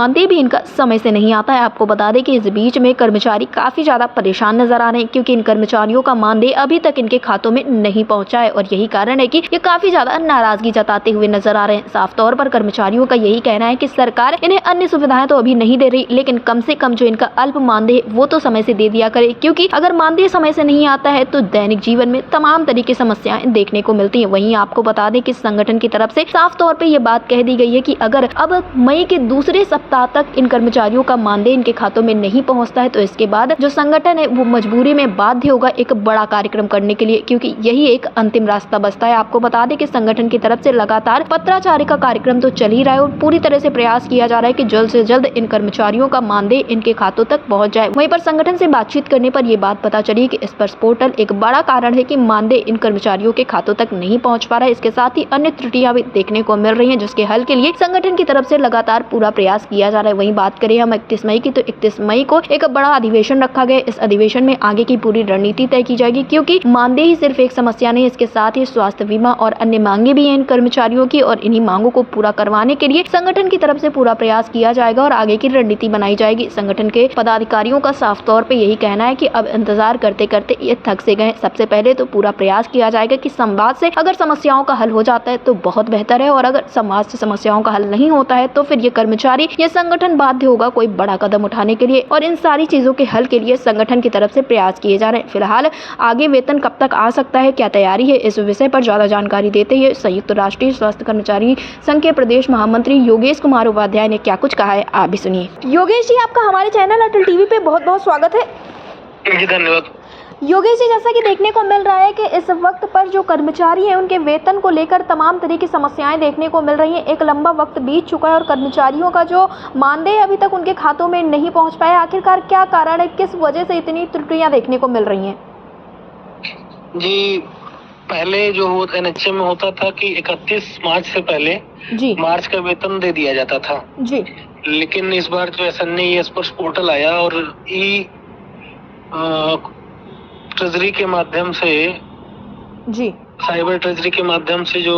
मानदेय भी इनका समय से नहीं आता है। आपको बता दें कि इस बीच में कर्मचारी काफी ज्यादा परेशान नजर आ रहे हैं, क्योंकि इन कर्मचारियों का मानदेय अभी तक इनके खातों में नहीं पहुंचा है और यही कारण है कि ये काफी ज्यादा नाराजगी जताते हुए नजर आ रहे हैं। साफ तौर पर कर्मचारियों का यही कहना है कि सरकार इन्हें अन्य सुविधाएं तो अभी नहीं दे रही, लेकिन कम से कम जो इनका अल्प मानदेय वो तो समय से दे दिया करे, क्योंकि अगर मानदेय समय से नहीं आता है तो दैनिक जीवन में तमाम तरह की समस्याएं देखने को मिलती हैं। वहीं आपको बता दें कि संगठन की तरफ से साफ तौर पर यह बात कह दी गई है कि अगर अब मई के दूसरे सप्ताह तक इन कर्मचारियों का मानदेय इनके खातों में नहीं पहुंचता है तो इसके बाद जो संगठन है वो मजबूरी में बाध्य होगा एक बड़ा कार्यक्रम करने के लिए, क्योंकि यही एक अंतिम रास्ता बचता है। आपको बता दें कि संगठन की तरफ से लगातार पत्राचार का कार्यक्रम तो चल ही रहा है और पूरी तरह से प्रयास किया जा रहा है कि जल्द से जल्द इन कर्मचारियों का मानदेय इनके खातों तक पहुंच जाए। वहीं पर संगठन से बातचीत करने पर यह बात पता चली कि स्पर्श पोर्टल एक बड़ा कारण है कि मानदेय इन कर्मचारियों के खातों तक नहीं पहुंच पा रहा है। इसके साथ ही अन्य त्रुटियां भी देखने को मिल रही हैं, जिसके हल के लिए संगठन की तरफ से लगातार पूरा प्रयास किया जा रहा है। वहीं बात करें हम 31 मई की, तो 31 मई को एक बड़ा अधिवेशन रखा गया। इस अधिवेशन में आगे की पूरी रणनीति तय की जाएगी, क्योंकि मानदेय ही सिर्फ एक समस्या नहीं, इसके साथ ही स्वास्थ्य बीमा और अन्य मांगे भी हैं इन कर्मचारियों की, और इन्हीं मांगों को पूरा करवाने के लिए संगठन की तरफ से पूरा प्रयास किया जाएगा और आगे की रणनीति बनाई जाएगी। संगठन के पदाधिकारियों का साफ तौर पे यही कहना है कि अब इंतजार करते करते ये थक से गए। सबसे पहले तो पूरा प्रयास किया जाएगा कि संवाद से अगर समस्याओं का हल हो जाता है तो बहुत बेहतर है, और अगर संवाद से समस्याओं का हल नहीं होता है तो फिर ये कर्मचारी ये संगठन बाध्य होगा कोई बड़ा कदम उठाने के लिए, और इन सारी चीजों के हल के लिए संगठन की तरफ से प्रयास किए जा रहे हैं। फिलहाल आगे वेतन कब तक आ सकता है, क्या तैयारी है, इस विषय पर ज्यादा जानकारी देते हुए संयुक्त राष्ट्रीय स्वास्थ्य कर्मचारी संघ के प्रदेश महामंत्री योगेश कुमार उपाध्याय ने क्या कुछ कहा है, आप भी सुनिए। योगेश जी, आपका हमारे चैनल अटल टीवी पे बहुत बहुत स्वागत है। जी धन्यवाद। योगेश जी, जैसा कि देखने को मिल रहा है कि इस वक्त पर जो कर्मचारी हैं उनके वेतन को लेकर तमाम तरह की समस्याएं देखने को मिल रही हैं। एक लंबा वक्त बीत चुका है और कर्मचारियों का जो मानदेय अभी तक उनके खातों में नहीं पहुंच पाया। आखिरकार क्या कारण है, किस वजह से इतनी त्रुटियां देखने को मिल रही हैं? जी, पहले जो एनएचएम में होता था कि 31 मार्च से पहले जी मार्च का वेतन दे दिया जाता था जी, लेकिन इस बार जो एसएनए स्पर्श पोर्टल आया और ई ट्रेजरी के माध्यम से जी साइबर ट्रेजरी के माध्यम से जो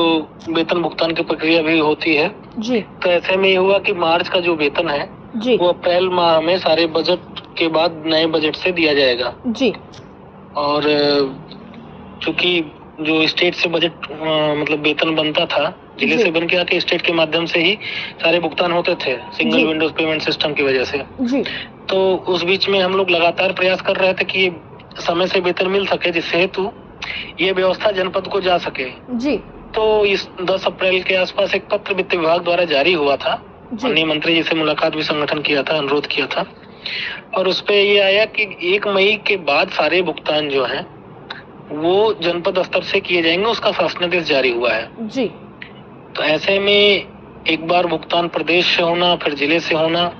वेतन भुगतान की प्रक्रिया भी होती है जी, तो ऐसे में ये हुआ कि मार्च का जो वेतन है जी वो अप्रैल माह में सारे बजट के बाद नए बजट से दिया जाएगा। जी, और चूंकि जो स्टेट से बजट मतलब वेतन बनता था, जिले से बन के आके स्टेट के माध्यम से ही सारे भुगतान होते थे सिंगल विंडोज पेमेंट सिस्टम की वजह से जी, तो उस बीच में हम लोग लगातार प्रयास कर रहे थे कि समय से वेतन मिल सके, जिससे हेतु ये व्यवस्था जनपद को जा सके। जी, तो इस 10 अप्रैल के आसपास एक पत्र वित्त विभाग द्वारा जारी हुआ था। माननीय मंत्री जी से मुलाकात भी संगठन किया था, अनुरोध किया था, और उस पे ये आया कि 1 मई के बाद सारे भुगतान जो हैं वो जनपद स्तर से किए जाएंगे, उसका शासनादेश जारी हुआ है जी। तो ऐसे में एक बार भुगतान प्रदेश से होना फिर जिले से होना,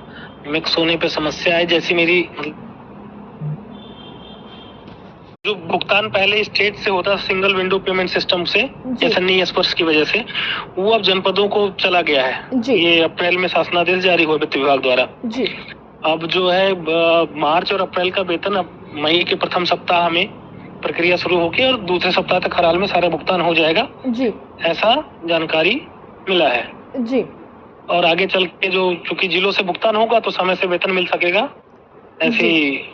मिक्स होने पे समस्या है। जैसी मेरी जो भुगतान पहले स्टेट से होता सिंगल विंडो पेमेंट सिस्टम से एसएनए स्पर्श की वजह से, वो अब जनपदों को चला गया है। ये अप्रैल में शासनादेश जारी हुआ वित्त विभाग द्वारा जी। अब जो है मार्च और अप्रैल का वेतन अब मई के प्रथम सप्ताह में प्रक्रिया शुरू होगी और दूसरे सप्ताह तक हर हाल में सारा भुगतान हो जाएगा जी, ऐसा जानकारी मिला है जी। और आगे चल के जो चूंकि जिलों से भुगतान होगा तो समय से वेतन मिल सकेगा, ऐसी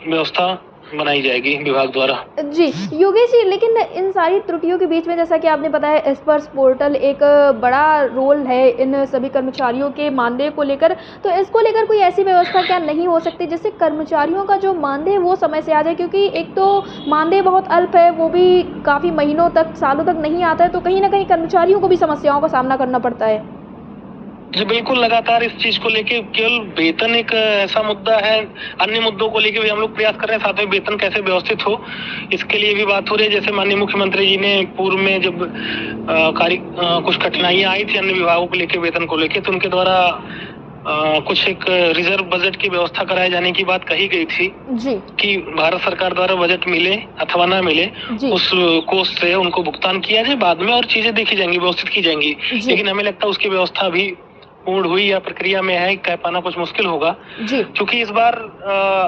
व्यवस्था बनाई जाएगी विभाग द्वारा जी। योगेश जी, लेकिन इन सारी त्रुटियों के बीच में जैसा कि आपने बताया स्पर्श पोर्टल एक बड़ा रोल है इन सभी कर्मचारियों के मानदेय को लेकर, तो इसको लेकर कोई ऐसी व्यवस्था क्या नहीं हो सकती जिससे कर्मचारियों का जो मानदेय वो समय से आ जाए? क्योंकि एक तो मानदेय बहुत अल्प है, वो भी काफ़ी महीनों तक सालों तक नहीं आता है, तो कहीं ना कहीं कर्मचारियों को भी समस्याओं का सामना करना पड़ता है। जी बिल्कुल, लगातार इस चीज को लेके केवल वेतन एक ऐसा मुद्दा है, अन्य मुद्दों को लेके भी हम लोग प्रयास कर रहे हैं, साथ में वेतन कैसे व्यवस्थित हो इसके लिए भी बात हो रही है। जैसे माननीय मुख्यमंत्री जी ने पूर्व में जब कुछ कठिनाइयां आई थी अन्य विभागों को लेके वेतन को लेके, तो उनके द्वारा कुछ एक रिजर्व बजट की व्यवस्था कराए जाने की बात कही गई थी जी, कि भारत सरकार द्वारा बजट मिले अथवा ना मिले उस कोष से उनको भुगतान किया जाए, बाद में और चीजें देखी जाएंगी, व्यवस्थित की जाएंगी। लेकिन हमें लगता है उसकी व्यवस्था भी पूर्ण हुई या प्रक्रिया में है, कह पाना कुछ मुश्किल होगा क्योंकि इस बार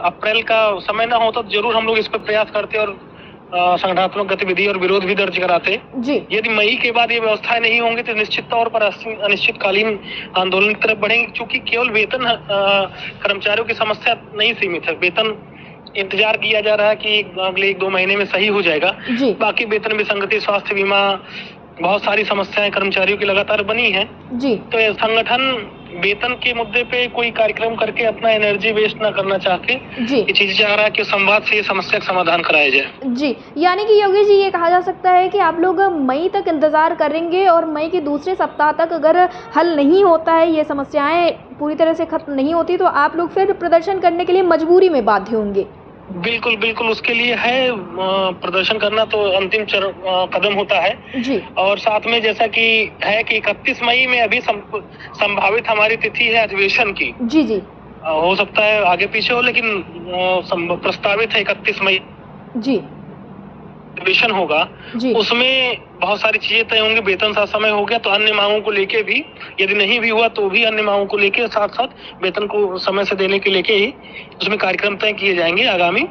अप्रैल का समय ना होता तो जरूर हम लोग इस पर प्रयास करते और संगठनात्मक गतिविधि और विरोध भी दर्ज कराते। जी यदि मई के बाद ये व्यवस्थाएं नहीं होंगी तो निश्चित तौर पर अनिश्चितकालीन आंदोलन की तरफ बढ़ेंगे, क्योंकि केवल वेतन कर्मचारियों की समस्या नहीं सीमित है। वेतन इंतजार किया जा रहा है कि अगले 1-2 महीने में सही हो जाएगा। जी बाकी वेतन विसंगति, स्वास्थ्य बीमा, बहुत सारी समस्याएं कर्मचारियों की लगातार बनी हैं। जी तो ये संगठन वेतन के मुद्दे पे कोई कार्यक्रम करके अपना एनर्जी वेस्ट ना करना चाहते। जी ये चीज चाह रहा है कि संवाद से ये समस्या का समाधान कराया जाए। जी, यानी कि योगेश जी ये कहा जा सकता है कि आप लोग मई तक इंतज़ार करेंगे और मई के दूसरे सप्ताह तक अगर हल नहीं होता है, ये समस्याएं पूरी तरह से खत्म नहीं होती, तो आप लोग फिर प्रदर्शन करने के लिए मजबूरी में बाध्य होंगे। बिल्कुल बिल्कुल, उसके लिए है प्रदर्शन करना तो अंतिम कदम होता है। जी और साथ में जैसा कि है कि 31 मई में अभी संभावित हमारी तिथि है अधिवेशन की। जी जी हो सकता है आगे पीछे हो, लेकिन प्रस्तावित है 31 मई जी अधिवेशन होगा। जी उसमें बहुत सारी चीजें तय होंगी। वेतन सा समय हो गया तो अन्य मांगों को लेके भी, यदि नहीं भी हुआ तो भी अन्य मांगों को लेके साथ साथ वेतन को समय से देने के लेके ही उसमें कार्यक्रम तय किए जाएंगे। आगामी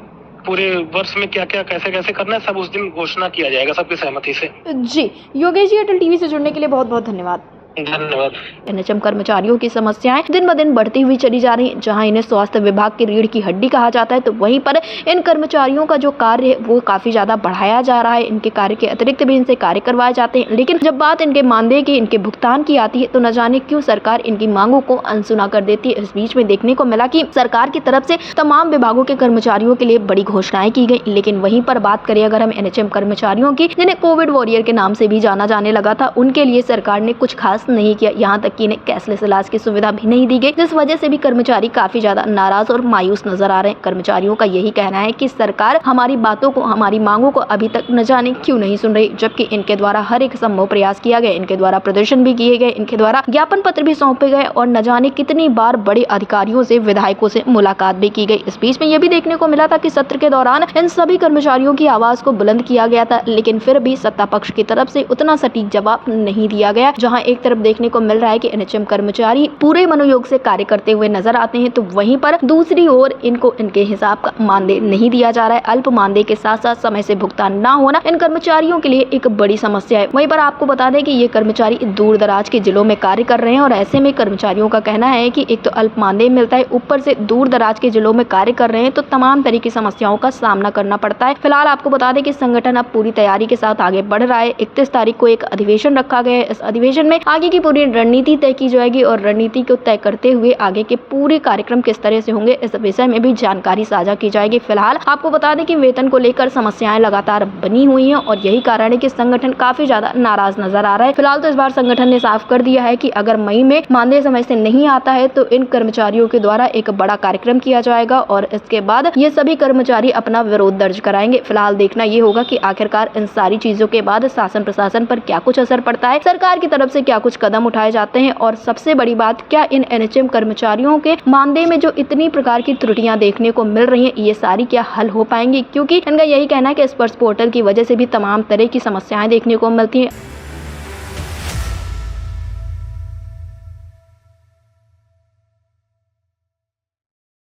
पूरे वर्ष में क्या क्या कैसे कैसे करना है सब उस दिन घोषणा किया जाएगा सबकी सहमति से। जी योगेश जी, अटल टीवी से जुड़ने के लिए बहुत बहुत धन्यवाद। धन्यवाद। एनएचएम कर्मचारियों की समस्याएं दिन ब दिन बढ़ती हुई चली जा रही हैं। जहां इन्हें स्वास्थ्य विभाग की रीढ़ की हड्डी कहा जाता है, तो वहीं पर इन कर्मचारियों का जो कार्य है वो काफी ज्यादा बढ़ाया जा रहा है। इनके कार्य के अतिरिक्त भी इनसे कार्य करवाए जाते हैं, लेकिन जब बात इनके मानदेय की, इनके भुगतान की आती है, तो न जाने क्यों सरकार इनकी मांगों को अनसुना कर देती है। इस बीच में देखने को मिला कि सरकार की तरफ से तमाम विभागों के कर्मचारियों के लिए बड़ी घोषणाएं की गई, लेकिन वहीं पर बात करें अगर हम एनएचएम कर्मचारियों की, जिन्हें कोविड वॉरियर के नाम से भी जाना जाने लगा था, उनके लिए सरकार ने कुछ खास नहीं किया। यहाँ तक कि इन्हें कैशलेस इलाज की सुविधा भी नहीं दी गई, जिस वजह से भी कर्मचारी काफी ज्यादा नाराज और मायूस नजर आ रहे हैं। कर्मचारियों का यही कहना है कि सरकार हमारी बातों को, हमारी मांगों को अभी तक न जाने क्यों नहीं सुन रही, जबकि इनके द्वारा हर एक संभव प्रयास किया गया, इनके द्वारा प्रदर्शन भी किए गए, इनके द्वारा ज्ञापन पत्र भी सौंपे गए और न जाने कितनी बार बड़े अधिकारियों से, विधायकों से मुलाकात भी की गई। इस बीच में यह भी देखने को मिला था कि सत्र के दौरान इन सभी कर्मचारियों की आवाज को बुलंद किया गया था, लेकिन फिर भी सत्ता पक्ष की तरफ से उतना सटीक जवाब नहीं दिया गया। जहाँ एक तरफ देखने को मिल रहा है कि एनएचएम कर्मचारी पूरे मनोयोग से कार्य करते हुए नजर आते हैं, तो वहीं पर दूसरी ओर इनको इनके हिसाब का मानदेय नहीं दिया जा रहा है। अल्प मानदेय के साथ साथ समय से भुगतान न होना इन कर्मचारियों के लिए एक बड़ी समस्या है। वहीं पर आपको बता दें कि ये कर्मचारी दूर दराज के जिलों में कार्य कर रहे हैं और ऐसे में कर्मचारियों का कहना है कि एक तो अल्प मानदेय मिलता है, ऊपर से दूर दराज के जिलों में कार्य कर रहे हैं, तो तमाम तरह की समस्याओं का सामना करना पड़ता है। फिलहाल आपको बता दें कि संगठन अब पूरी तैयारी के साथ आगे बढ़ रहा है। 31 तारीख को एक अधिवेशन रखा गया है। इस अधिवेशन में आगे की पूरी रणनीति तय की जाएगी और रणनीति को तय करते हुए आगे के पूरे कार्यक्रम किस तरह से होंगे, इस विषय में भी जानकारी साझा की जाएगी। फिलहाल आपको बता दें कि वेतन को लेकर समस्याएं लगातार बनी हुई हैं और यही कारण है कि संगठन काफी ज्यादा नाराज नजर आ रहा है। फिलहाल तो इस बार संगठन ने साफ कर दिया है कि अगर मई में मानदेय समय से नहीं आता है तो इन कर्मचारियों के द्वारा एक बड़ा कार्यक्रम किया जाएगा और इसके बाद ये सभी कर्मचारी अपना विरोध दर्ज कराएंगे। फिलहाल देखना ये होगा कि आखिरकार इन सारी चीजों के बाद शासन प्रशासन पर क्या कुछ असर पड़ता है, सरकार की तरफ से क्या कुछ कदम उठाए जाते हैं और सबसे बड़ी बात, क्या इन एनएचएम कर्मचारियों के मानदेय में जो इतनी प्रकार की त्रुटियां देखने को मिल रही हैं, ये सारी क्या हल हो पाएंगी, क्योंकि इनका यही कहना है कि स्पर्श पोर्टल की वजह से भी तमाम तरह की समस्याएं देखने को मिलती हैं।